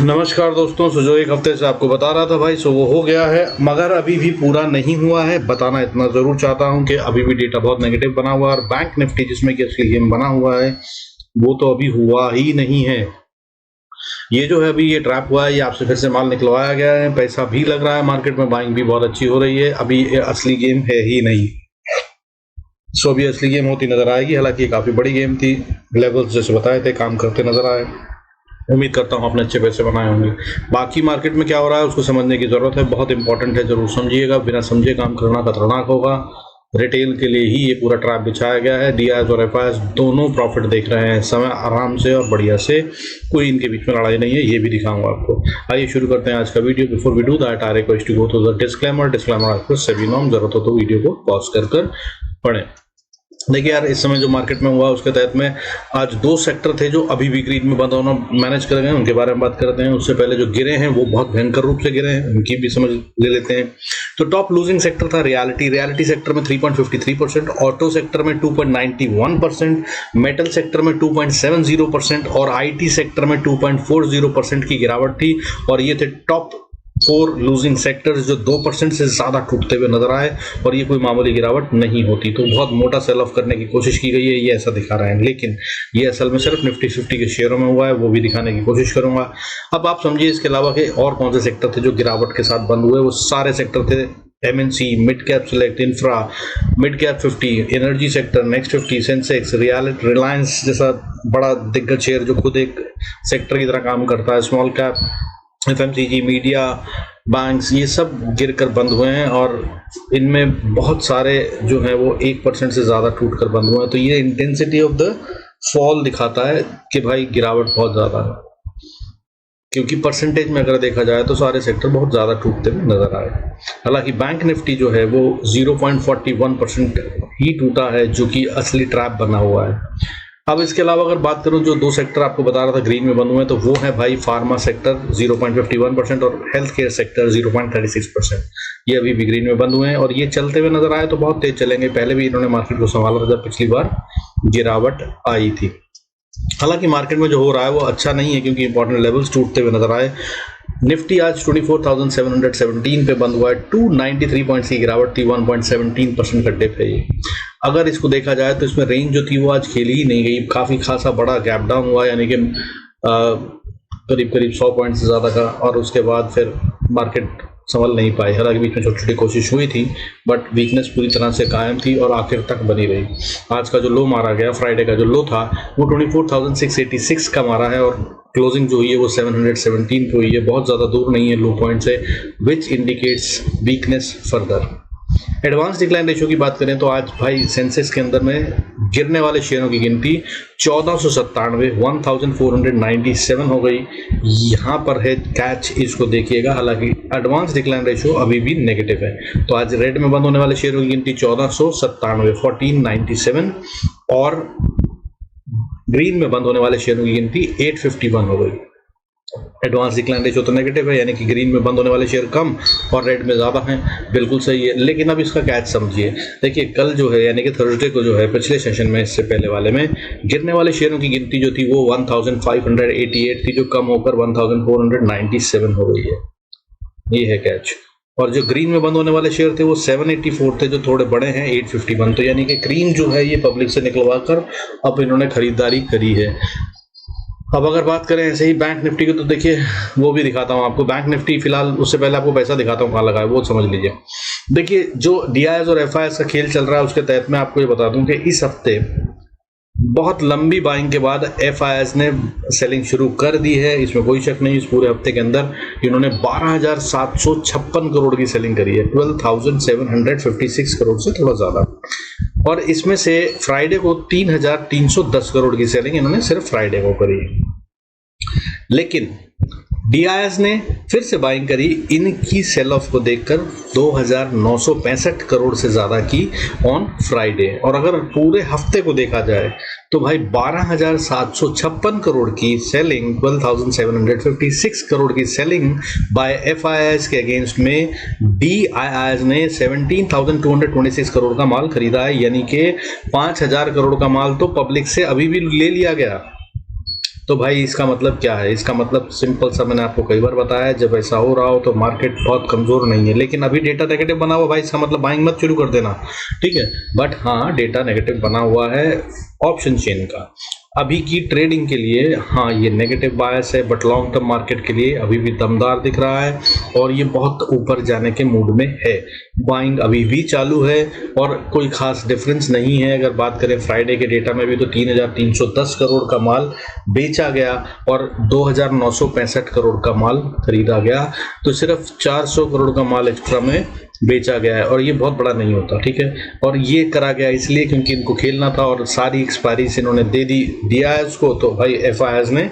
नमस्कार दोस्तों। जो एक हफ्ते से आपको बता रहा था भाई, सो वो हो गया है, मगर अभी भी पूरा नहीं हुआ है। बताना इतना जरूर चाहता हूं कि अभी भी डेटा बहुत नेगेटिव बना हुआ है और बैंक निफ्टी जिसमें कि असली गेम बना हुआ है वो तो अभी हुआ ही नहीं है। ये जो है अभी ये ट्रैप हुआ है, ये आपसे फिर से माल निकलवाया गया है, पैसा भी लग रहा है मार्केट में, बाइंग भी बहुत अच्छी हो रही है। अभी ये असली गेम है ही नहीं। सो अभी असली गेम होती नजर आएगी। हालांकि ये काफी बड़ी गेम थी, लेवल्स जैसे बताए थे काम करते नजर आए। उम्मीद करता हूँ आपने अच्छे पैसे बनाए होंगे। बाकी मार्केट में क्या हो रहा है उसको समझने की जरूरत है, बहुत इंपॉर्टेंट है, जरूर समझिएगा। बिना समझे काम करना खतरनाक होगा। रिटेल के लिए ही ये पूरा ट्रैप बिछाया गया है। डीआईएस और एफआईएस दोनों प्रॉफिट देख रहे हैं समय आराम से और बढ़िया से, कोई इनके बीच में लड़ाई नहीं है, ये भी दिखाऊंगा आपको। आइए शुरू करते हैं आज का video. Before we do that I request to go to the disclaimer आपको सभी नॉर्म, जरूरत हो तो वीडियो को पॉज कर पढ़ें। देखिए यार, इस समय जो मार्केट में हुआ उसके तहत में आज दो सेक्टर थे जो अभी भी ग्रीन में बंद होना मैनेज कर गए, उनके बारे में बात करते हैं। उससे पहले जो गिरे हैं वो बहुत भयंकर रूप से गिरे हैं, उनकी भी समझ ले लेते हैं। तो टॉप लूजिंग सेक्टर था रियलिटी सेक्टर में 3.53%, ऑटो सेक्टर में 2.91%, मेटल सेक्टर में 2.70% और आईटी सेक्टर में 2.40% की गिरावट थी। और ये थे टॉप 4 लूजिंग सेक्टर्स जो 2% से ज्यादा टूटते हुए नजर आए। और ये कोई मामूली गिरावट नहीं होती, तो बहुत मोटा सेल ऑफ करने की कोशिश की गई है, ये ऐसा दिखा रहे हैं। लेकिन ये असल में सिर्फ निफ्टी 50 के शेयरों में हुआ है, वो भी दिखाने की कोशिश करूंगा। अब आप समझिए इसके अलावा के और कौन से सेक्टर थे जो गिरावट के साथ बंद हुए। वो सारे सेक्टर थे MNC, mid cap select, infra, mid cap 50, energy sector, next 50, Sensex, Reliance जैसा बड़ा दिग्गज शेयर जो खुद एक सेक्टर की तरह काम करता है, small cap, FMCG, media, banks, ये सब गिरकर बंद हुए हैं। और इनमें बहुत सारे जो हैं वो 1% से ज़्यादा टूट कर बंद हुए हैं। तो ये इंटेंसिटी ऑफ द फॉल दिखाता है कि भाई गिरावट बहुत ज़्यादा है, क्योंकि परसेंटेज में अगर देखा जाए तो सारे सेक्टर बहुत ज़्यादा टूटते हुए नजर आए। हालांकि बैंक निफ्टी जो है वो 0.41% ही टूटा है, जो कि असली ट्रैप बना हुआ है। अब इसके अलावा अगर बात करूं, जो दो सेक्टर आपको बता रहा था ग्रीन में बंद हुए हैं, तो वो है भाई फार्मा सेक्टर 0.51% और हेल्थ केयर सेक्टर 0.36%। ये अभी भी ग्रीन में बंद हुए हैं और ये चलते हुए नजर आए तो बहुत तेज चलेंगे। पहले भी इन्होंने मार्केट को संभाला था जब पिछली बार गिरावट आई थी। हालांकि मार्केट में जो हो रहा है वो अच्छा नहीं है, क्योंकि इंपॉर्टेंट लेवल्स टूटते हुए नजर आए। निफ्टी आज 24,717 पे बंद हुआ है, 293 पॉइंट्स की गिरावट थी, 1.17% का डिप है ये। अगर इसको देखा जाए तो इसमें रेंज जो थी वो आज खेली ही नहीं गई, काफी खासा बड़ा गैप डाउन हुआ, यानी कि करीब 100 पॉइंट से ज्यादा का। और उसके बाद फिर मार्केट संभल नहीं पाई। हालांकि बीच में छोटी छोटी कोशिश हुई थी, बट वीकनेस पूरी तरह से कायम थी और आखिर तक बनी रही। आज का जो लो मारा गया, फ्राइडे का जो लो था, वो 24,686 का मारा है और क्लोजिंग जो हुई है वो 717 पे हुई है, बहुत ज्यादा दूर नहीं है लो पॉइंट से, which indicates weakness further. Advance decline ratio की बात करें तो आज भाई सेंसेक्स के अंदर में गिरने वाले शेयरों की गिनती 1497 हो गई। यहाँ पर है कैच, इसको देखिएगा। हालांकि एडवांस डिक्लाइन रेशियो अभी भी नेगेटिव है। तो आज रेड में बंद होने वाले शेयरों की गिनती 1497 और ग्रीन में बंद होने वाले शेयरों की गिनती 851 हो गई। एडवांस डिक्लाइन रेशियो तो नेगेटिव है, यानी कि ग्रीन में बंद होने वाले शेयर कम और रेड में ज़्यादा हैं, बिल्कुल सही है। लेकिन अब इसका कैच समझिए। देखिए कल जो है, यानी कि थर्सडे को जो है, पिछले सेशन में इससे पहले वाले में गिरने वाले शेयरों की गिनती जो थी वो 1588 थी, जो कम होकर 1497 हो गई है। ये है कैच। और जो ग्रीन में बंद होने वाले शेयर थे वो 784 थे, जो थोड़े बड़े हैं 851। तो यानी कि ग्रीन जो है ये पब्लिक से निकलवा कर अब इन्होंने खरीदारी करी है। अब अगर बात करें ऐसे ही बैंक निफ्टी की, तो देखिए वो भी दिखाता हूं आपको। बैंक निफ्टी फिलहाल, उससे पहले आपको पैसा दिखाता हूं कहां लगा है, वो समझ लीजिए। देखिए जो डीआईएस और एफआईएस का खेल चल रहा है उसके तहत मैं आपको ये बता दूं कि इस हफ्ते बहुत लंबी बाइंग के बाद एफआईएस ने सेलिंग शुरू कर दी है, इसमें कोई शक नहीं। इस पूरे हफ्ते के अंदर इन्होंने 12,756 करोड़ की सेलिंग करी है, 12,756 करोड़ से थोड़ा ज्यादा। और इसमें से फ्राइडे को 3,310 करोड़ की सेलिंग इन्होंने सिर्फ फ्राइडे को करी है। लेकिन डीआईएस ने फिर से बाइंग करी, इनकी सेल ऑफ को देखकर 2,965 करोड़ से ज्यादा की ऑन फ्राइडे। और अगर पूरे हफ्ते को देखा जाए तो भाई 12,756 करोड़ की सेलिंग, 12,756 करोड़ की सेलिंग बाय एफआईएस के अगेंस्ट में डीआईएस ने 17,226 करोड़ का माल खरीदा है, यानी कि 5,000 करोड़ का माल तो पब्लिक से अभी भी ले लिया गया। तो भाई इसका मतलब क्या है? इसका मतलब सिंपल सा मैंने आपको कई बार बताया है, जब ऐसा हो रहा हो तो मार्केट बहुत कमजोर नहीं है। लेकिन अभी डेटा नेगेटिव बना हुआ भाई, इसका मतलब बाइंग मत शुरू कर देना, ठीक है। बट हाँ, डेटा नेगेटिव बना हुआ है ऑप्शन चेन का अभी की ट्रेडिंग के लिए। हाँ, ये नेगेटिव बायस है, बट लॉन्ग टर्म मार्केट के लिए अभी भी दमदार दिख रहा है और ये बहुत ऊपर जाने के मूड में है। बाइंग अभी भी चालू है और कोई खास डिफरेंस नहीं है। अगर बात करें फ्राइडे के डेटा में भी तो 3,310 करोड़ का माल बेचा गया और 2,965 करोड़ का माल खरीदा गया, तो सिर्फ 400 करोड़ का माल एक्स्ट्रा में बेचा गया है और ये बहुत बड़ा नहीं होता, ठीक है। और ये करा गया इसलिए क्योंकि इनको खेलना था और सारी एक्सपायरी इन्होंने दिया है उसको। तो भाई एफआईआईज ने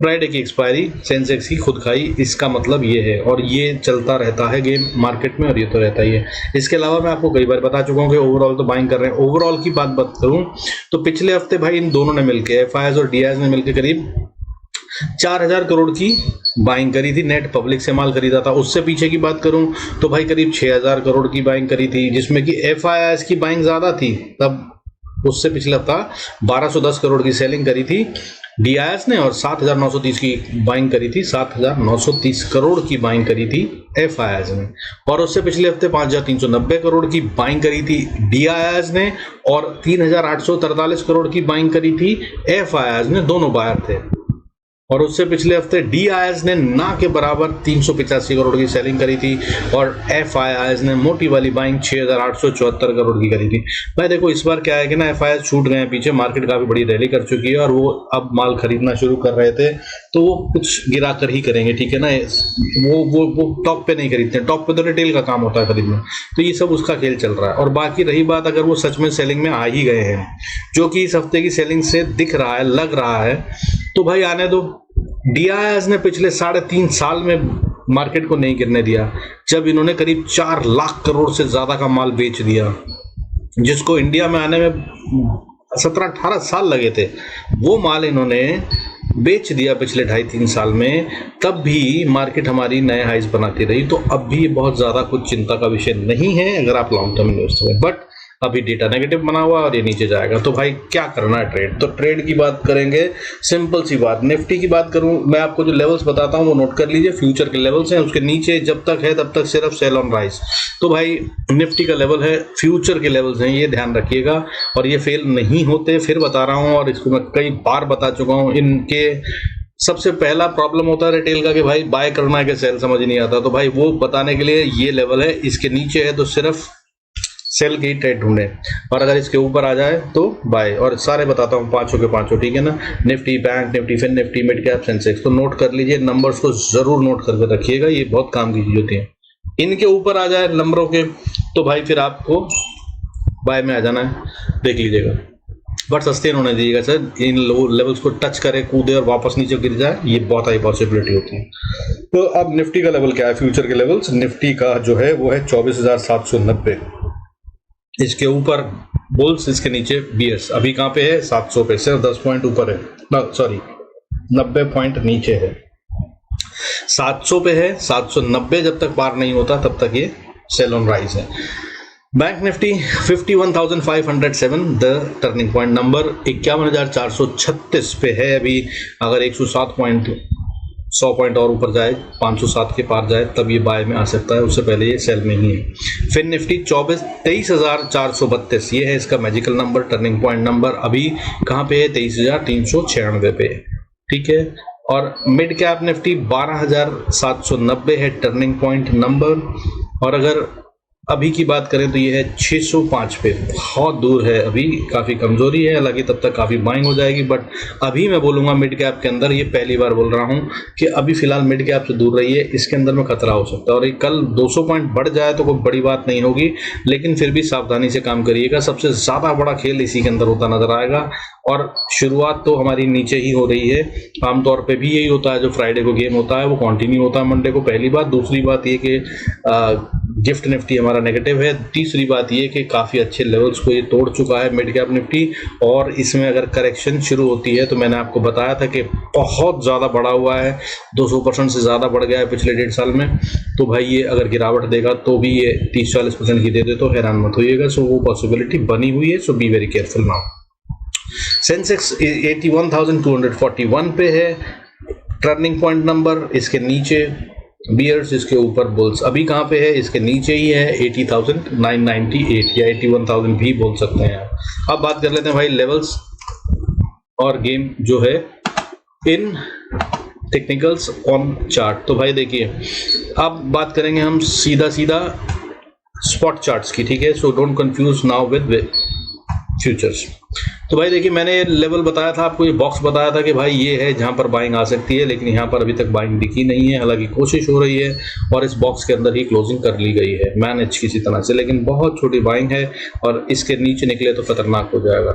फ्राइडे की एक्सपायरी सेंसेक्स की खुद खाई, इसका मतलब ये है। और ये चलता रहता है गेम मार्केट में और ये तो रहता ही है। इसके अलावा मैं आपको कई बार बता चुका हूँ कि ओवरऑल तो बाइंग कर रहे हैं। ओवरऑल की बात करूँ तो पिछले हफ्ते भाई इन दोनों ने मिलकर, एफआईआईज और डीआईएस ने मिलकर करीब 4,000 करोड़ की बाइंग करी थी। नेट पब्लिक से माल खरीदा था। उससे पीछे की बात करूं तो भाई करीब 6,000 करोड़ की बाइंग करी थी, जिसमें कि एफआईआईएस की बाइंग ज्यादा थी। तब उससे पिछला हफ्ता 1,210 करोड़ की सेलिंग करी थी डीआईएस ने और 7,930 की बाइंग करी थी, 7,930 करोड़ की बाइंग करी थी एफआईआईएस ने। और उससे पिछले हफ्ते 5,390 करोड़ की बाइंग करी थी डीआईएस ने और 3,843 करोड़ की बाइंग करी थी एफआईआईएस ने। दोनों बायर थे। और उससे पिछले हफ्ते डीआईएस ने ना के बराबर 385 करोड़ की सेलिंग करी थी और एफआईआईएस ने मोटी वाली बाइंग 6,874 करोड़ की करी थी। भाई देखो इस बार क्या है कि ना एफआईआईएस छूट गए हैं पीछे, मार्केट काफी बड़ी रैली कर चुकी है और वो अब माल खरीदना शुरू कर रहे थे, तो वो कुछ गिरा कर ही करेंगे, ठीक है ना। वो टॉप पे नहीं खरीदते, टॉप पे तो रिटेल का काम होता है खरीदना, तो ये सब उसका खेल चल रहा है। और बाकी रही बात, अगर वो सच में सेलिंग में आ ही गए हैं, जो कि इस हफ्ते की सेलिंग से दिख रहा है, लग रहा है, तो भाई आने दो। डीआईएस ने पिछले 3.5 साल में मार्केट को नहीं गिरने दिया, जब इन्होंने करीब 4 लाख करोड़ से ज्यादा का माल बेच दिया, जिसको इंडिया में आने में 17-18 साल लगे थे, वो माल इन्होंने बेच दिया पिछले 2.5-3 साल में। तब भी मार्केट हमारी नए हाइज बनाती रही। तो अब भी बहुत ज्यादा कुछ चिंता का विषय नहीं है अगर आप लॉन्ग टर्म इन्वेस्टर हैं। बट अभी डेटा नेगेटिव बना हुआ और ये नीचे जाएगा, तो भाई क्या करना है ट्रेड? तो ट्रेड की बात करेंगे, सिंपल सी बात। निफ्टी की बात करूं, मैं आपको जो लेवल्स बताता हूं वो नोट कर लीजिए। फ्यूचर के लेवल्स हैं, उसके नीचे जब तक है तब तक सिर्फ सेल ऑन राइज। तो भाई निफ्टी का लेवल है, फ्यूचर के लेवल्स हैं, ये ध्यान रखिएगा और ये फेल नहीं होते। फिर बता रहा हूं और इसको मैं कई बार बता चुका हूं। इनके सबसे पहला प्रॉब्लम होता है रिटेल का कि भाई बाय करना है कि सेल, समझ नहीं आता। तो भाई वो बताने के लिए ये लेवल है, इसके नीचे है तो सिर्फ सेल की ट्रेड ढूंढे और अगर इसके ऊपर आ जाए तो बाय। और सारे बताता हूँ पांचों के पांचों, ठीक है ना। Nifty, bank Nifty, fin Nifty, mid cap, Sensex. तो नोट कर लीजिए, नंबर्स को जरूर नोट करके रखिएगा, ये बहुत काम की चीज होती है। इनके ऊपर आ जाए नंबरों के तो भाई फिर आपको बाय में आ जाना है, देख लीजिएगा। बट सस्ते होने दीजिएगा सर, इन लेवल्स को टच करे, कूदे और वापस नीचे गिर जाए, ये बहुत हाई पॉसिबिलिटी होती है। तो अब निफ्टी का लेवल क्या है, फ्यूचर के लेवल्स? निफ्टी का जो है वो है 24,790, इसके ऊपर बुल्स, इसके नीचे बीएस। अभी कहां पे है? 700 पे, सिर्फ 10 पॉइंट ऊपर है, सॉरी 90 पॉइंट नीचे है। 700 पे है, 790 जब तक पार नहीं होता तब तक ये सेल ऑन राइज है। Bank Nifty 51,507 the turning point number, 51,436 पे है अभी। अगर 100 पॉइंट और ऊपर जाए, 507 के पार जाए, तब ये बाय में आ सकता है, उससे पहले ये सेल में ही है। फिर निफ्टी 23,432, ये है इसका magical number, turning point number. अभी कहाँ पे है? 23,396 पे, ठीक है। और मिड कैप निफ्टी 12,790 है टर्निंग पॉइंट नंबर। और अगर अभी की बात करें तो ये है 605 पे, बहुत दूर है, अभी काफी कमजोरी है। हालांकि तब तक काफी बाइंग हो जाएगी, बट अभी मैं बोलूंगा मिड कैप के अंदर, ये पहली बार बोल रहा हूं कि अभी फिलहाल मिड कैप से दूर रही है, इसके अंदर में खतरा हो सकता है। और ये कल 200 पॉइंट बढ़ जाए तो कोई बड़ी बात नहीं होगी, लेकिन फिर भी सावधानी से काम करिएगा। सबसे ज्यादा बड़ा खेल इसी के अंदर होता नजर आएगा और शुरुआत तो हमारी नीचे ही हो रही है। आमतौर पर भी यही होता है, जो फ्राइडे को गेम होता है वो कंटिन्यू होता है मंडे को, पहली बात। दूसरी बात ये कि गिफ्ट निफ्टी हमारा नेगेटिव है। तीसरी बात ये कि काफ़ी अच्छे लेवल्स को ये तोड़ चुका है मिड कैप निफ्टी, और इसमें अगर करेक्शन शुरू होती है तो मैंने आपको बताया था कि बहुत ज़्यादा बढ़ा हुआ है, 200% से ज़्यादा बढ़ गया है पिछले 1.5 साल में। तो भाई ये अगर गिरावट देगा तो भी ये 30-40% की दे दे तो हैरान मत होइएगा। सो वो पॉसिबिलिटी बनी हुई है, so be very careful now. Sensex 81,241 पे है टर्निंग पॉइंट नंबर, इसके नीचे बियर्स, इसके ऊपर बुल्स। अभी कहाँ पे है? इसके नीचे ही है 80,998 या 81,000 भी बोल सकते हैं आप। अब बात कर लेते हैं भाई लेवल्स और गेम जो है इन टेक्निकल्स ऑन चार्ट। तो भाई देखिए, अब बात करेंगे हम सीधा स्पॉट चार्ट्स की, ठीक है। So don't confuse now with futures. तो भाई देखिए, मैंने लेवल बताया था आपको, ये बॉक्स बताया था कि भाई ये है जहां पर बाइंग आ सकती है, लेकिन यहां पर अभी तक बाइंग दिखी नहीं है। हालांकि कोशिश हो रही है और इस बॉक्स के अंदर ही क्लोजिंग कर ली गई है मैनेज किसी तरह से, लेकिन बहुत छोटी बाइंग है और इसके नीचे निकले तो खतरनाक हो जाएगा।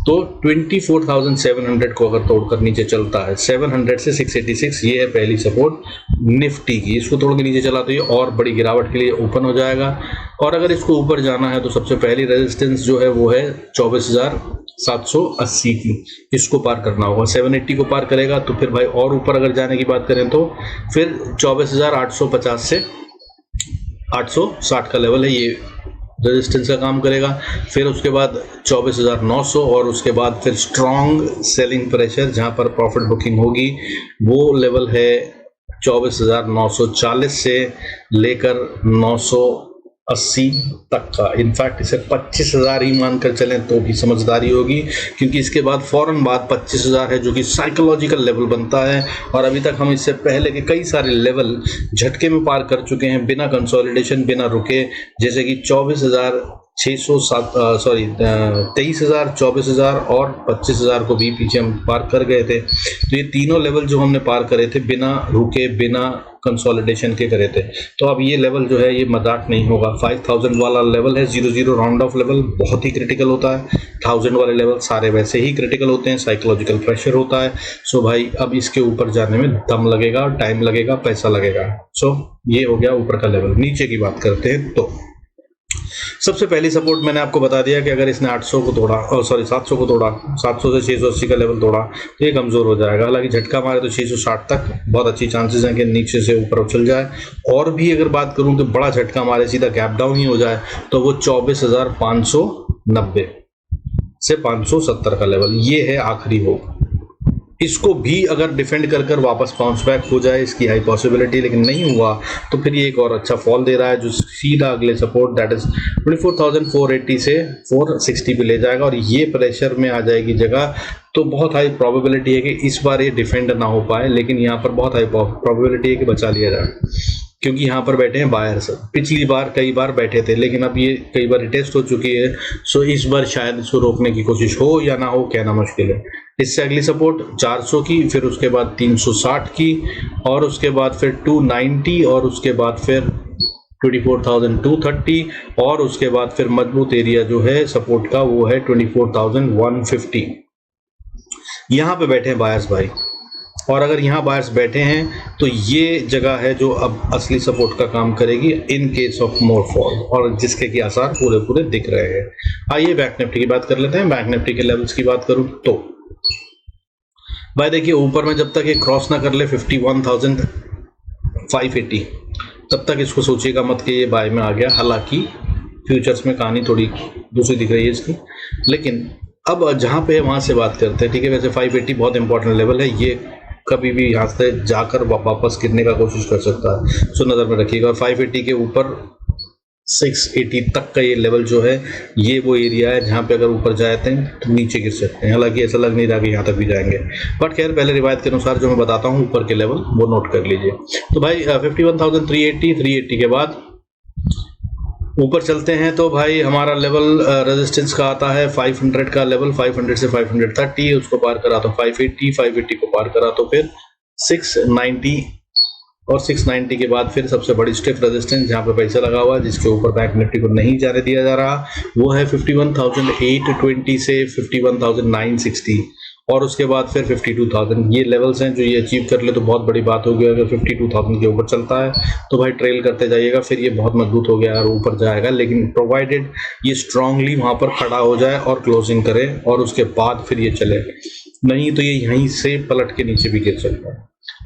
तो 24,700 को अगर तोड़कर नीचे चलता है, 700 से 686, ये है पहली सपोर्ट निफ्टी की। इसको तोड़ के नीचे चला तो ये और बड़ी गिरावट के लिए ओपन हो जाएगा। और अगर इसको ऊपर जाना है तो सबसे पहली रेजिस्टेंस जो है वो है 24,780 की, इसको पार करना होगा। 780 को पार करेगा तो फिर भाई और ऊपर अगर जाने की बात करें तो फिर 24,850 से 860 का लेवल है, ये रेजिस्टेंस का काम करेगा। फिर उसके बाद 24,900 और उसके बाद फिर स्ट्रॉन्ग सेलिंग प्रेशर जहां पर प्रॉफिट बुकिंग होगी, वो लेवल है 24,940 से लेकर 980 तक का। इनफैक्ट इसे 25,000 ही मानकर चलें तो भी समझदारी होगी, क्योंकि इसके बाद फौरन बाद 25,000 है जो कि साइकोलॉजिकल लेवल बनता है। और अभी तक हम इससे पहले के कई सारे लेवल झटके में पार कर चुके हैं बिना कंसोलिडेशन, बिना रुके, जैसे कि 23,000, 24,000 और 25,000 को भी पीछे हम पार कर गए थे। तो ये तीनों लेवल जो हमने पार करे थे बिना रुके, बिना कंसोलिडेशन के करे थे। तो अब ये लेवल जो है ये मजाक नहीं होगा। 5,000 वाला लेवल है 00 राउंड ऑफ लेवल, बहुत ही क्रिटिकल होता है। 1000 वाले लेवल सारे वैसे ही क्रिटिकल होते हैं, साइकोलॉजिकल प्रेशर होता है। सो भाई अब इसके ऊपर जाने में दम लगेगा, टाइम लगेगा, पैसा लगेगा। सो ये हो गया ऊपर का लेवल। नीचे की बात करते हैं तो सबसे पहली सपोर्ट मैंने आपको बता दिया कि अगर इसने 800 को तोड़ा, 700 को तोड़ा, 700 से 680 का लेवल तोड़ा तो ये कमजोर हो जाएगा। हालांकि झटका मारे तो 660 तक बहुत अच्छी चांसेस हैं कि नीचे से ऊपर उछल जाए। और भी अगर बात करूं कि बड़ा झटका मारे, सीधा गैप डाउन ही हो जाए, तो वो 24,590 से 570 का लेवल, ये है आखिरी होप। इसको भी अगर डिफेंड कर वापस बाउंस बैक हो जाए, इसकी हाई पॉसिबिलिटी, लेकिन नहीं हुआ तो फिर ये एक और अच्छा फॉल दे रहा है जो सीधा अगले सपोर्ट दैट इज 24,480 से 460 पे ले जाएगा और ये प्रेशर में आ जाएगी जगह। तो बहुत हाई प्रोबेबिलिटी है कि इस बार ये डिफेंड ना हो पाए, लेकिन यहाँ पर बहुत हाई प्रोबेबिलिटी है कि बचा लिया जाए, क्योंकि यहाँ पर बैठे हैं बायर्स। पिछली बार कई बार बैठे थे, लेकिन अब ये कई बार टेस्ट हो चुकी है। सो इस बार शायद इसको रोकने की कोशिश हो या ना हो, कहना मुश्किल है। इससे अगली सपोर्ट 400 की, फिर उसके बाद 360 की, और उसके बाद फिर 290, और उसके बाद फिर 24,230, और उसके बाद फिर मजबूत एरिया जो है सपोर्ट का वो है 24,150। यहाँ पे बैठे हैं बायर्स भाई, और अगर यहाँ बायर्स बैठे हैं तो ये जगह है जो अब असली सपोर्ट का काम करेगी in case of more fall, और जिसके की आसार पूरे दिख रहे हैं। आइए बैंक निफ्टी की बात कर लेते हैं। बैंक निफ्टी के लेवल्स की बात करूं तो भाई देखिए, ऊपर में जब तक ये क्रॉस ना कर ले 51,580 तब तक इसको सोचिएगा मत कि ये बाय में आ गया। हालांकि फ्यूचर्स में कहानी थोड़ी दूसरी दिख रही है इसकी, लेकिन अब जहां पे है वहां से बात करते हैं, ठीक है। वैसे 580 बहुत इंपॉर्टेंट लेवल है, ये कभी भी यहाँ से जाकर वापस गिरने का कोशिश कर सकता है, सो नजर में रखिएगा। और 580 के ऊपर 680 तक का ये लेवल जो है, ये वो एरिया है जहाँ पे अगर ऊपर जाते हैं तो नीचे गिर सकते हैं। हालांकि ऐसा लग नहीं रहा कि यहाँ तक भी जाएंगे, बट खैर पहले रिवायत के अनुसार जो मैं बताता हूँ ऊपर के लेवल वो नोट कर लीजिए। तो भाई 51,380 के बाद ऊपर चलते हैं तो भाई हमारा लेवल रेजिस्टेंस का आता है 500 का लेवल, 500 से 530, उसको पार करा तो 580 को पार करा तो फिर 690, और 690 के बाद फिर सबसे बड़ी स्टिफ रेजिस्टेंस जहां पे पैसा लगा हुआ है, जिसके ऊपर बैंक निफ्टी को नहीं जाने दिया जा रहा, वो है 51,820 से 51,960, और उसके बाद फिर 52,000। ये लेवल्स हैं जो ये अचीव कर ले तो बहुत बड़ी बात होगी। अगर 52,000 के ऊपर चलता है तो भाई ट्रेल करते जाइएगा, फिर ये बहुत मजबूत हो गया और ऊपर जाएगा, लेकिन प्रोवाइडेड ये स्ट्रांगली वहां पर खड़ा हो जाए और क्लोजिंग करे और उसके बाद फिर ये चले, नहीं तो ये यहीं से पलट के नीचे भी गिर सकता है।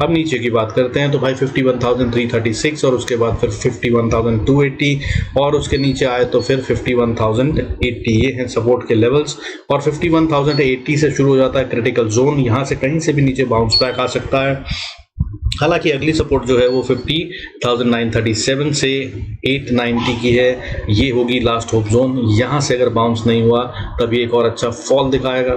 अब नीचे की बात करते हैं तो भाई 51,336 और उसके बाद फिर 51,280 और उसके नीचे आए तो फिर 51,080। ये हैं सपोर्ट के लेवल्स और 51,080 से शुरू हो जाता है क्रिटिकल जोन। यहाँ से कहीं से भी नीचे बाउंस बैक आ सकता है। हालांकि अगली सपोर्ट जो है वो 50,937 से 890 की है, ये होगी लास्ट होप जोन। यहाँ से अगर बाउंस नहीं हुआ तब ये एक और अच्छा फॉल दिखाएगा,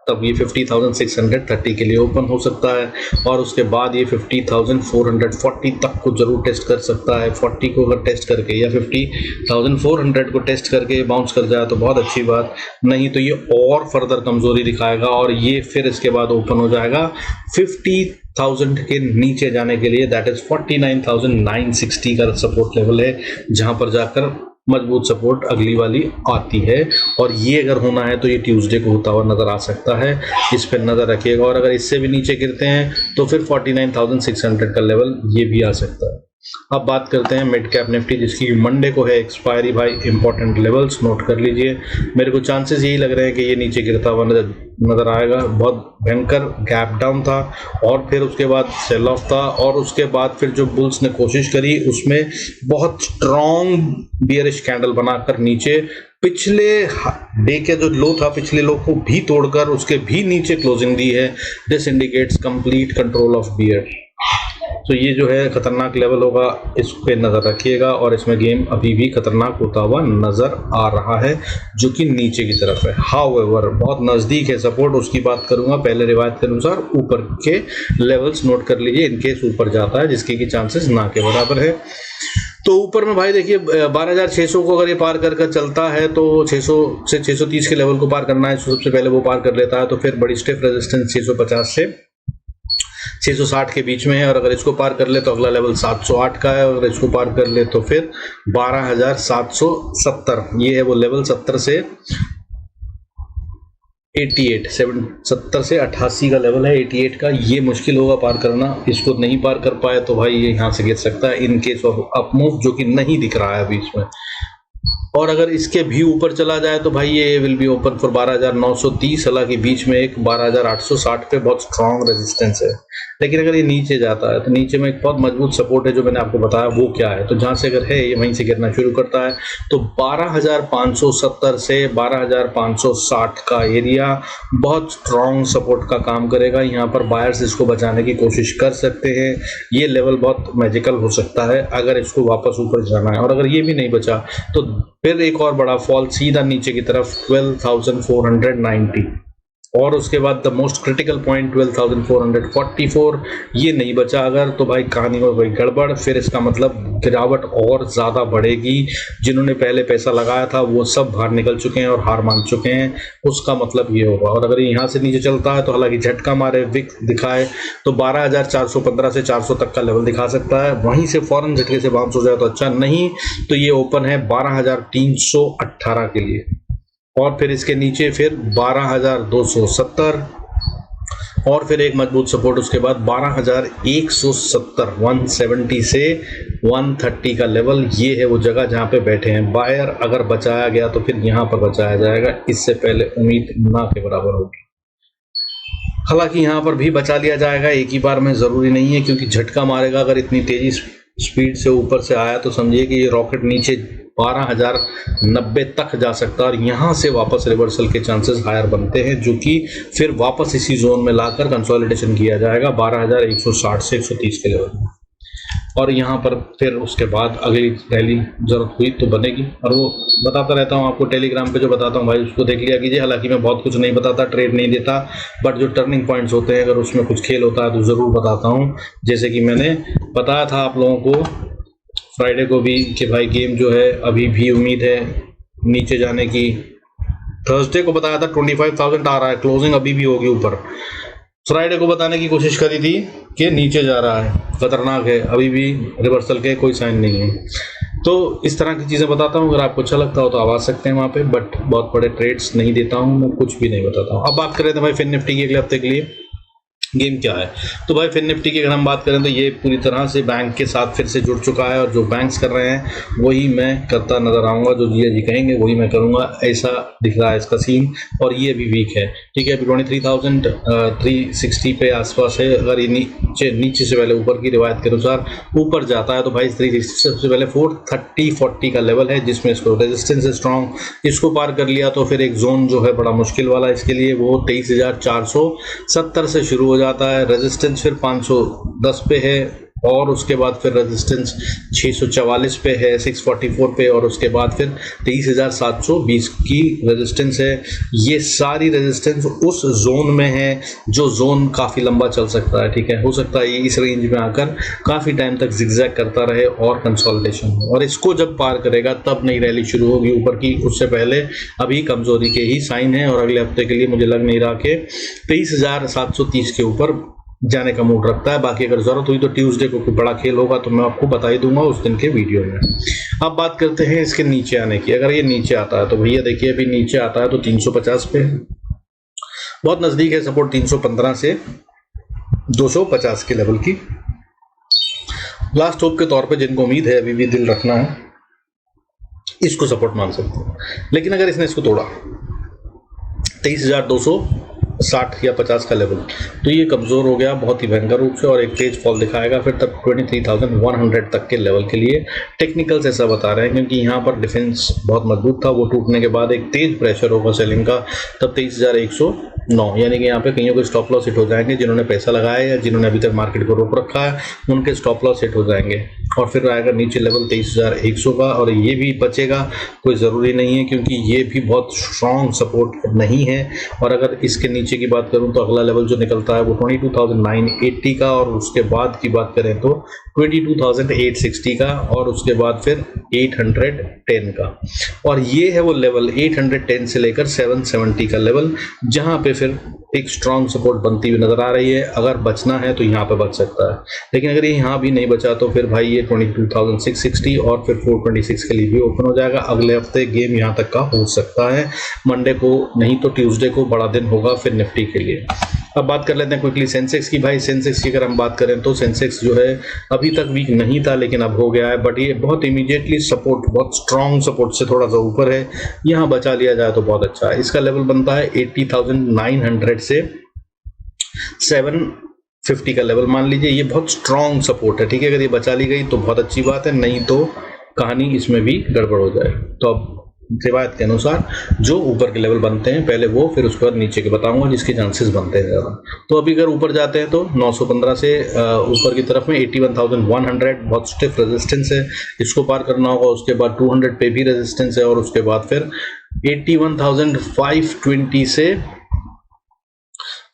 तब ये 50,630 के लिए ओपन हो सकता है और उसके बाद ये 50,440 तक को जरूर टेस्ट कर सकता है। 40 को अगर टेस्ट करके या 50,400 को टेस्ट करके बाउंस कर जाए तो बहुत अच्छी बात, नहीं तो ये और फर्दर कमजोरी दिखाएगा और ये फिर इसके बाद ओपन हो जाएगा 50,000 के नीचे जाने के लिए, दैट इज 49,960 का सपोर्ट लेवल है, जहां पर जाकर मजबूत सपोर्ट अगली वाली आती है। और ये अगर होना है तो ये ट्यूसडे को होता हुआ नजर आ सकता है, इस पर नजर रखिएगा। और अगर इससे भी नीचे गिरते हैं तो फिर 49,600 का लेवल ये भी आ सकता है। अब बात करते हैं मिड कैप निफ्टी, जिसकी मंडे को है एक्सपायरी। भाई इंपॉर्टेंट लेवल्स नोट कर लीजिए, मेरे को चांसेस यही लग रहे हैं कि ये नीचे गिरता हुआ नजर आएगा। बहुत भयंकर गैप डाउन था और फिर उसके बाद सेल ऑफ था और उसके बाद फिर जो बुल्स ने कोशिश करी उसमें बहुत स्ट्रॉन्ग बियरिश कैंडल बनाकर नीचे पिछले डे के जो लो था, पिछले लो को भी तोड़कर उसके भी नीचे क्लोजिंग दी है। This indicates complete control of bear. तो ये जो है खतरनाक लेवल होगा, इस पे नजर रखिएगा और इसमें गेम अभी भी खतरनाक होता हुआ नजर आ रहा है, जो कि नीचे की तरफ है। हाउएवर बहुत नजदीक है सपोर्ट, उसकी बात करूंगा पहले रिवायत के अनुसार। ऊपर के लेवल्स नोट कर लीजिए इनकेस ऊपर जाता है, जिसकी की चांसेस ना के बराबर है। तो ऊपर में भाई देखिए 12,600 को अगर ये पार कर चलता है तो 600 से 630 के लेवल को पार करना है, सबसे पहले वो पार कर लेता है तो फिर बड़ी स्टिफ रेजिस्टेंस 650 से 660 के बीच में है। और अगर इसको पार कर ले तो अगला लेवल 708 का है और अगर इसको पार कर ले तो फिर 12,770, ये है वो लेवल। 70 से 88, 70 से 88 का लेवल है 88 का, ये मुश्किल होगा पार करना। इसको नहीं पार कर पाए तो भाई ये यहाँ से गिर सकता है in case of up move, जो कि नहीं दिख रहा है अभी इसमें। और अगर इसके भी ऊपर चला जाए तो भाई ये विल बी ओपन फॉर 12,930, हालांकि बीच में एक 12,860 पे बहुत स्ट्रॉन्ग रेजिस्टेंस है। लेकिन अगर ये नीचे जाता है तो नीचे में एक बहुत मजबूत सपोर्ट है जो मैंने आपको बताया, वो क्या है, तो जहां से अगर है ये वहीं से गिरना शुरू करता है तो 12,570 से 12,560 का एरिया बहुत स्ट्रॉन्ग सपोर्ट का काम करेगा। यहाँ पर बायर्स इसको बचाने की कोशिश कर सकते हैं, ये लेवल बहुत मैजिकल हो सकता है अगर इसको वापस ऊपर जाना है। और अगर ये भी नहीं बचा तो फिर एक और बड़ा फॉल सीधा नीचे की तरफ 12,490 और उसके बाद द मोस्ट क्रिटिकल पॉइंट 12,444। ये नहीं बचा अगर तो भाई कहानी में कोई गड़बड़, फिर इसका मतलब गिरावट और ज़्यादा बढ़ेगी। जिन्होंने पहले पैसा लगाया था वो सब बाहर निकल चुके हैं और हार मान चुके हैं, उसका मतलब ये होगा। और अगर यहाँ से नीचे चलता है तो हालांकि झटका मारे विक दिखाए तो 12,415 से 400 तक का लेवल दिखा सकता है, वहीं से फौरन झटके से बाउंस हो जाए तो अच्छा, नहीं तो ये ओपन है 12,318 के लिए और फिर इसके नीचे फिर 12,270 और फिर एक मजबूत सपोर्ट उसके बाद 12,170, 170 से 130 का लेवल। ये है वो जगह जहां पे बैठे हैं बायर। अगर बचाया गया तो फिर यहां पर बचाया जाएगा, इससे पहले उम्मीद ना के बराबर होगी। हालांकि यहां पर भी बचा लिया जाएगा एक ही बार में, जरूरी नहीं है क्योंकि झटका मारेगा। अगर इतनी तेजी स्पीड से ऊपर से आया तो समझिए कि ये रॉकेट नीचे 12,090 तक जा सकता है और यहाँ से वापस रिवर्सल के चांसेस हायर बनते हैं, जो कि फिर वापस इसी जोन में लाकर कंसोलिडेशन किया जाएगा 12,160 से 130 के लेवल में। और यहाँ पर फिर उसके बाद अगली रैली जरूरत हुई तो बनेगी, और वो बताता रहता हूँ आपको टेलीग्राम पे जो बताता हूँ भाई उसको देख लिया कीजिए। हालांकि मैं बहुत कुछ नहीं बताता, ट्रेड नहीं देता, बट जो टर्निंग पॉइंट्स होते हैं अगर उसमें कुछ खेल होता है तो ज़रूर बताता हूँ। जैसे कि मैंने बताया था आप लोगों को फ्राइडे को भी कि भाई गेम जो है अभी भी उम्मीद है नीचे जाने की। थर्सडे को बताया था 25,000 आ रहा है, क्लोजिंग अभी भी होगी ऊपर। फ्राइडे को बताने की कोशिश करी थी कि नीचे जा रहा है, खतरनाक है, अभी भी रिवर्सल के कोई साइन नहीं है। तो इस तरह की चीज़ें बताता हूँ, अगर आपको अच्छा लगता हो तो आप आ सकते हैं वहाँ पे, बट बहुत बड़े ट्रेड्स नहीं देता हूँ मैं, कुछ भी नहीं बताता हूँ। अब बात कर रहे थे भाई फिन निफ्टी की अगले हफ्ते के लिए। गेम क्या है। तो भाई फिर निफ्टी की अगर हम बात करें तो ये पूरी तरह से बैंक के साथ फिर से जुड़ चुका है और जो बैंक्स कर रहे हैं वही मैं करता नजर आऊंगा, जो जिया जी कहेंगे वही मैं करूंगा, ऐसा दिख रहा है इसका सीन। और ये भी वीक है, ठीक है, अभी 23,360 पे आसपास है। अगर ये नीचे से पहले ऊपर की रिवायत के अनुसार ऊपर जाता है तो भाई 360 सबसे पहले 430-40 का लेवल है जिसमें इसको रेजिस्टेंस है स्ट्रॉन्ग, इसको पार कर लिया तो फिर एक जोन जो है बड़ा मुश्किल वाला इसके लिए, वो 23,470 से शुरू हो जाता है। रेजिस्टेंस फिर 510 पे है और उसके बाद फिर रेजिस्टेंस 644 पे है, 644 पे, और उसके बाद फिर 23,720 की रेजिस्टेंस है। ये सारी रेजिस्टेंस उस जोन में है जो जोन काफ़ी लंबा चल सकता है, ठीक है, हो सकता है ये इस रेंज में आकर काफ़ी टाइम तक जिगजैग करता रहे और कंसोलिडेशन हो, और इसको जब पार करेगा तब नई रैली शुरू होगी ऊपर की। उससे पहले अभी कमजोरी के ही साइन है और अगले हफ्ते के लिए मुझे लग नहीं रहा कि 23,730 के ऊपर जाने का मूड रखता है। बाकी अगर जरूरत हुई तो ट्यूसडे को कोई बड़ा खेल होगा तो मैं आपको बता ही दूंगा उस दिन के वीडियो में। अब बात करते हैं इसके नीचे आने की। अगर ये नीचे आता है तो भैया देखिए अभी नीचे आता है तो 350 पे बहुत नजदीक है सपोर्ट, 315 से 250 के लेवल की। लास्ट होप के तौर पे जिनको उम्मीद है अभी भी दिल रखना है इसको सपोर्ट मान सकते हैं। लेकिन अगर इसने इसको तोड़ा 23,260 या 50 का लेवल तो ये कमज़ोर हो गया बहुत ही भयंकर रूप से और एक तेज फॉल दिखाएगा फिर तब 23,100 तक के लेवल के लिए। टेक्निकल्स ऐसा बता रहे हैं क्योंकि यहाँ पर डिफेंस बहुत मजबूत था, वो टूटने के बाद एक तेज प्रेशर होगा सेलिंग का तब 23,109, यानी कि यहाँ पे कईयों के स्टॉप लॉस हिट हो जाएंगे जिन्होंने पैसा लगाया या जिन्होंने अभी तक मार्केट को रोक रखा है उनके स्टॉप लॉस हिट हो जाएंगे। और फिर आएगा नीचे लेवल 23,100 का और ये भी बचेगा, कोई ज़रूरी नहीं है क्योंकि ये भी बहुत स्ट्रॉन्ग सपोर्ट नहीं है। और अगर इसके नीचे की बात करूं तो अगला लेवल जो निकलता है वो 22,980 का और उसके बाद की बात करें तो 22,860 का और उसके बाद फिर 810 का। और ये है वो लेवल 810 से लेकर 770 का लेवल जहां पे फिर एक स्ट्रॉन्ग सपोर्ट बनती हुई नजर आ रही है। अगर बचना है तो यहाँ पे बच सकता है, लेकिन अगर ये यहाँ भी नहीं बचा तो फिर भाई ये 22,660 और फिर 426 के लिए भी ओपन हो जाएगा। अगले हफ्ते गेम यहाँ तक का हो सकता है, मंडे को नहीं तो ट्यूसडे को बड़ा दिन होगा फिर निफ्टी के लिए। अब बात कर लेते हैं क्विकली सेंसेक्स की। भाई सेंसेक्स की अगर हम बात करें तो सेंसेक्स जो है अभी तक वीक नहीं था लेकिन अब हो गया है, बट ये बहुत इमीडिएटली सपोर्ट बहुत स्ट्रॉन्ग सपोर्ट से थोड़ा सा ऊपर है, यहाँ बचा लिया जाए तो बहुत अच्छा है। इसका लेवल बनता है 80,900 से 750 का लेवल मान लीजिए, ये बहुत स्ट्रॉन्ग सपोर्ट है, ठीक है। अगर ये बचा ली गई तो बहुत अच्छी बात है, नहीं तो कहानी इसमें भी गड़बड़ हो जाए। तो अब रिवायत के अनुसार जो ऊपर के लेवल बनते हैं पहले वो, फिर उसके बाद नीचे के बताऊंगा जिसके चांसेस बनते हैं ज़्यादा। तो अभी अगर ऊपर जाते हैं तो 915 से ऊपर की तरफ में 81,100 बहुत स्टिफ रेजिस्टेंस है, इसको पार करना होगा। उसके बाद 200 पे भी रेजिस्टेंस है और उसके बाद फिर 81,520 से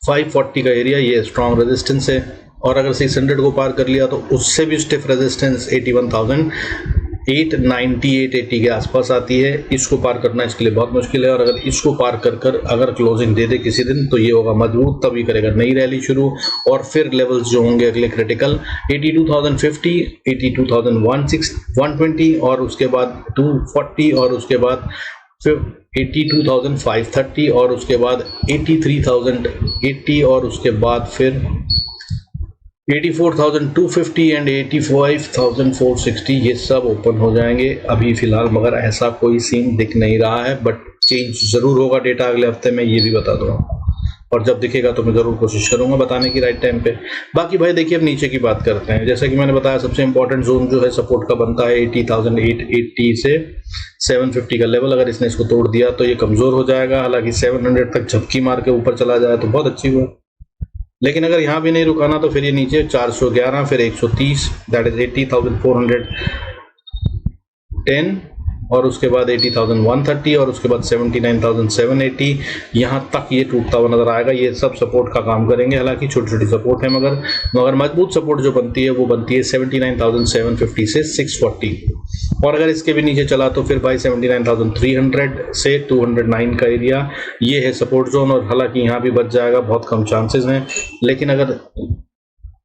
540 का एरिया ये स्ट्रॉन्ग रेजिस्टेंस है। और अगर 600 को पार कर लिया तो उससे भी स्टिफ रेजिस्टेंस 81,890-880 के आसपास आती है, इसको पार करना इसके लिए बहुत मुश्किल है। और अगर इसको पार कर अगर क्लोजिंग दे दे किसी दिन तो ये होगा मजबूत, तभी करेगा नई रैली शुरू। और फिर लेवल्स जो होंगे अगले क्रिटिकल 82,050, 82,120 और उसके बाद 240 और उसके बाद फिर 82,530 और उसके बाद 83,080 और उसके बाद फिर 84,250 एंड 85,460 ये सब ओपन हो जाएंगे अभी फिलहाल, मगर ऐसा कोई सीन दिख नहीं रहा है, बट चेंज जरूर होगा डेटा अगले हफ्ते में, ये भी बता दूंगा। और जब दिखेगा तो मैं जरूर कोशिश करूंगा बताने की राइट टाइम पे। बाकी भाई देखिए अब नीचे की बात करते हैं। जैसा कि मैंने बताया सबसे इंपॉर्टेंट जोन जो है सपोर्ट का बनता है 80,880 से 750 का लेवल। अगर इसने इसको तोड़ दिया तो ये कमजोर हो जाएगा, हालांकि 700 तक झपकी मार के ऊपर चला जाए तो बहुत अच्छी हुआ, लेकिन अगर यहाँ भी नहीं रुकाना तो फिर ये नीचे 411 फिर 130 दैट इज 80,410 और उसके बाद 80,130 और उसके बाद 79,780 यहाँ तक ये टूटता हुआ नजर आएगा। ये सब सपोर्ट का काम करेंगे, हालांकि छोटी छोटी सपोर्ट है मगर मजबूत सपोर्ट जो बनती है वो बनती है 79,750 से 640। और अगर इसके भी नीचे चला तो फिर भाई 79,300 से 209 का एरिया ये है सपोर्ट जोन। और हालांकि यहाँ भी बच जाएगा, बहुत कम चांसेस हैं, लेकिन अगर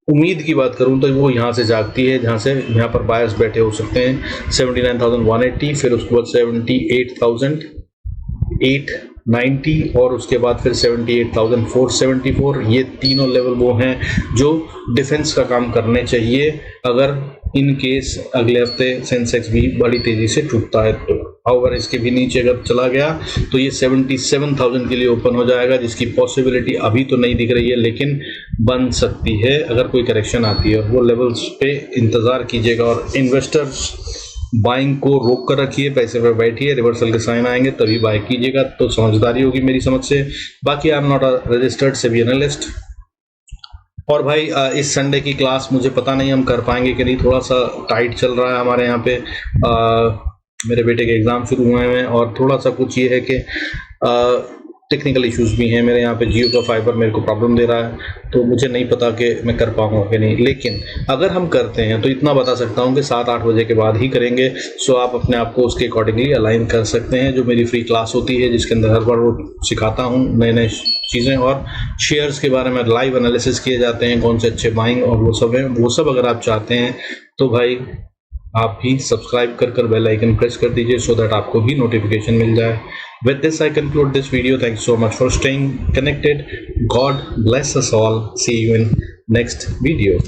उम्मीद की बात करूं तो वो यहाँ से जागती है जहाँ से यहाँ पर बायर्स बैठे हो सकते हैं 79,180 फिर उसके बाद 78,800 90 और उसके बाद फिर 78,474। ये तीनों लेवल वो हैं जो डिफेंस का काम करने चाहिए अगर इन केस अगले हफ्ते सेंसेक्स भी बड़ी तेजी से टूटता है तो। और इसके भी नीचे अगर चला गया तो ये 77,000 के लिए ओपन हो जाएगा, जिसकी पॉसिबिलिटी अभी तो नहीं दिख रही है लेकिन बन सकती है अगर कोई करेक्शन आती है। वो लेवल्स पे इंतज़ार कीजिएगा और इन्वेस्टर्स बाइंग को रोक कर रखिए, पैसे पे बैठिए, रिवर्सल के साइन आएंगे तभी बाय कीजिएगा, तो समझदारी होगी मेरी समझ से। बाकी I am not a registered SEBI analyst. और भाई इस संडे की क्लास मुझे पता नहीं हम कर पाएंगे कि नहीं, थोड़ा सा टाइट चल रहा है हमारे यहाँ पे। मेरे बेटे के एग्ज़ाम शुरू हुए हैं और थोड़ा सा कुछ ये है कि टेक्निकल इश्यूज भी हैं। मेरे यहाँ पे जियो का फाइबर मेरे को प्रॉब्लम दे रहा है, तो मुझे नहीं पता कि मैं कर पाऊँगा कि नहीं। लेकिन अगर हम करते हैं तो इतना बता सकता हूँ कि 7-8 बजे के बाद ही करेंगे। सो आप अपने आप को उसके अकॉर्डिंगली अलाइन कर सकते हैं। जो मेरी फ्री क्लास होती है जिसके अंदर हर बार वो सिखाता हूँ नए नए चीज़ें, और शेयर्स के बारे में लाइव एनालिसिस किए जाते हैं, कौन से अच्छे बाइंग और वो सब है। वो सब अगर आप चाहते हैं तो भाई आप भी सब्सक्राइब कर बेल आइकन प्रेस कर दीजिए सो दैट आपको भी नोटिफिकेशन मिल जाए। With this, I conclude this video. Thanks so much for staying connected. God bless us all. See you in next video.